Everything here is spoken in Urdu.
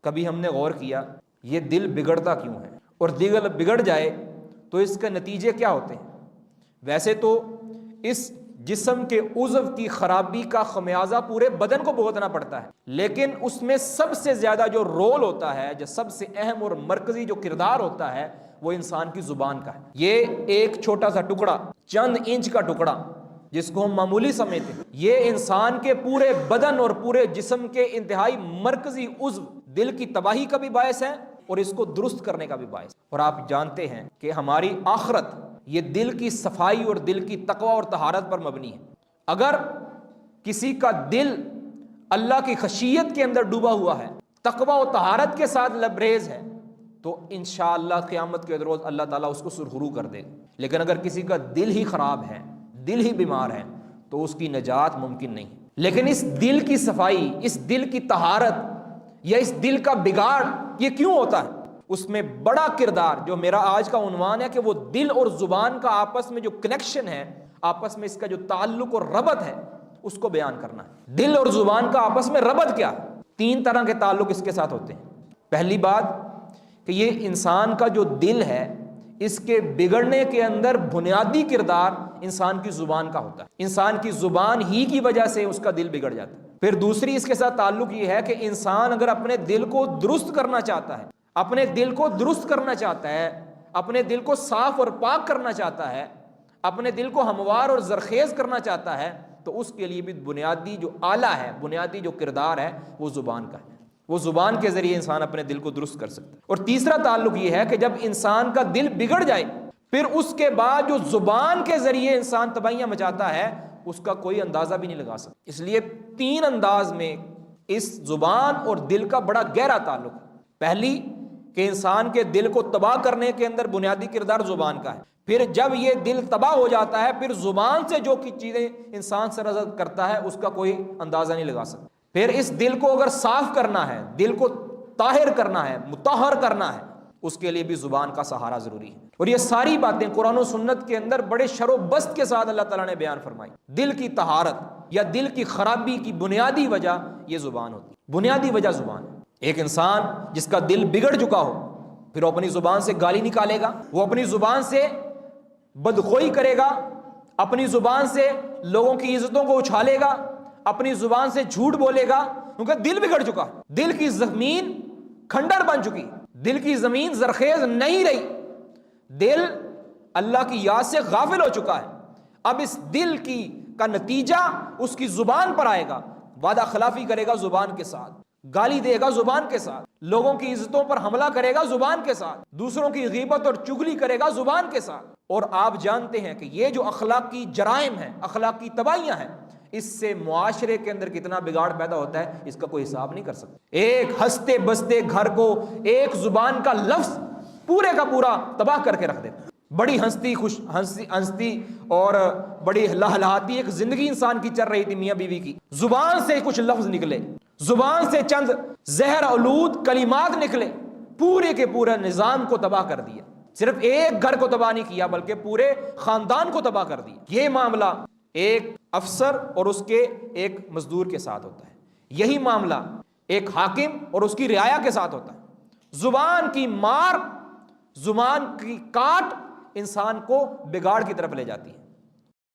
کبھی ہم نے غور کیا یہ دل بگڑتا کیوں ہے، اور دل بگڑ جائے تو اس کے نتیجے کیا ہوتے ہیں؟ ویسے تو اس جسم کے عضو کی خرابی کا خمیازہ پورے بدن کو بھگتنا پڑتا ہے، لیکن اس میں سب سے زیادہ جو رول ہوتا ہے، جو سب سے اہم اور مرکزی جو کردار ہوتا ہے، وہ انسان کی زبان کا ہے۔ یہ ایک چھوٹا سا ٹکڑا، چند انچ کا ٹکڑا جس کو ہم معمولی سمجھتے ہیں، یہ انسان کے پورے بدن اور پورے جسم کے انتہائی مرکزی عضو دل کی تباہی کا بھی باعث ہے اور اس کو درست کرنے کا بھی باعث ہے۔ اور آپ جانتے ہیں کہ ہماری آخرت یہ دل کی صفائی اور دل کی تقوی اور طہارت پر مبنی ہے۔ اگر کسی کا دل اللہ کی خشیت کے اندر ڈوبا ہوا ہے، تقوی و طہارت کے ساتھ لبریز ہے، تو انشاءاللہ قیامت کے روز اللہ تعالیٰ اس کو سرخرو کر دے گا۔ لیکن اگر کسی کا دل ہی خراب ہے، دل ہی بیمار ہے، تو اس کی نجات ممکن نہیں۔ لیکن اس دل کی صفائی، اس دل کی طہارت یا اس دل کا بگاڑ یہ کیوں ہوتا ہے؟ اس میں بڑا کردار، جو میرا آج کا عنوان ہے کہ وہ دل اور زبان کا آپس میں جو کنیکشن ہے، آپس میں اس کا جو تعلق اور ربط ہے، اس کو بیان کرنا ہے۔ دل اور زبان کا آپس میں ربط کیا ہے؟ 3 طرح کے تعلق اس کے ساتھ ہوتے ہیں۔ پہلی بات کہ یہ انسان کا جو دل ہے، اس کے بگڑنے کے اندر بنیادی کردار انسان کی زبان کا ہوتا ہے۔ انسان کی زبان ہی کی وجہ سے اس کا دل بگڑ جاتا ہے۔ پھر دوسری اس کے ساتھ تعلق یہ ہے کہ انسان اگر اپنے دل کو درست کرنا چاہتا ہے، اپنے دل کو درست کرنا چاہتا ہے، اپنے دل کو صاف اور پاک کرنا چاہتا ہے، اپنے دل کو ہموار اور زرخیز کرنا چاہتا ہے، تو اس کے لیے بھی بنیادی جو آلہ ہے، بنیادی جو کردار ہے، وہ زبان کا ہے۔ وہ زبان کے ذریعے انسان اپنے دل کو درست کر سکتا ہے۔ اور تیسرا تعلق یہ ہے کہ جب انسان کا دل بگڑ جائے، پھر اس کے بعد جو زبان کے ذریعے انسان تباہیاں مچاتا ہے، اس کا کوئی اندازہ بھی نہیں لگا سکتا۔ اس لیے 3 انداز میں اس زبان اور دل کا بڑا گہرا تعلق ہے۔ پہلی کہ انسان کے دل کو تباہ کرنے کے اندر بنیادی کردار زبان کا ہے۔ پھر جب یہ دل تباہ ہو جاتا ہے، پھر زبان سے جو چیزیں انسان سرزد کرتا ہے، اس کا کوئی اندازہ نہیں لگا سکتا۔ پھر اس دل کو اگر صاف کرنا ہے، دل کو طاہر کرنا ہے، مطہر کرنا ہے، اس کے لیے بھی زبان کا سہارا ضروری ہے۔ اور یہ ساری باتیں قرآن و سنت کے اندر بڑے شر و بست کے ساتھ اللہ تعالیٰ نے بیان فرمائی۔ دل کی طہارت یا دل کی خرابی کی بنیادی وجہ یہ زبان ہوتی ہے، بنیادی وجہ زبان ہے۔ ایک انسان جس کا دل بگڑ چکا ہو، پھر وہ اپنی زبان سے گالی نکالے گا، وہ اپنی زبان سے بدخوئی کرے گا، اپنی زبان سے لوگوں کی عزتوں کو اچھالے گا، اپنی زبان سے جھوٹ بولے گا، کیونکہ دل بگڑ چکا، دل کی زمین کھنڈر بن چکی، دل کی زمین زرخیز نہیں رہی، دل اللہ کی یاد سے غافل ہو چکا ہے۔ اب اس دل کا نتیجہ اس کی زبان پر آئے گا، وعدہ خلافی کرے گا زبان کے ساتھ، گالی دے گا زبان کے ساتھ، لوگوں کی عزتوں پر حملہ کرے گا زبان کے ساتھ، دوسروں کی غیبت اور چغلی کرے گا زبان کے ساتھ۔ اور آپ جانتے ہیں کہ یہ جو اخلاقی جرائم ہیں، اخلاقی تباہیاں ہیں، اس سے معاشرے کے اندر کتنا بگاڑ پیدا ہوتا ہے، اس کا کوئی حساب نہیں کر سکتا۔ ایک ہنستے بستے گھر کو ایک زبان کا لفظ پورے کا پورا تباہ کر کے رکھ دیتا۔ بڑی ہنستی اور بڑی لہلہاتی ایک زندگی انسان کی چل رہی تھی میاں بیوی کی، زبان سے کچھ لفظ نکلے، زبان سے چند زہر آلود کلمات نکلے، پورے کے پورے نظام کو تباہ کر دیا۔ صرف ایک گھر کو تباہ نہیں کیا بلکہ پورے خاندان کو تباہ کر دیا۔ یہ معاملہ ایک افسر اور اس کے ایک مزدور کے ساتھ ہوتا ہے، یہی معاملہ ایک حاکم اور اس کی رعایا کے ساتھ ہوتا ہے۔ زبان کی مار، زبان کی کاٹ انسان کو بگاڑ کی طرف لے جاتی ہے۔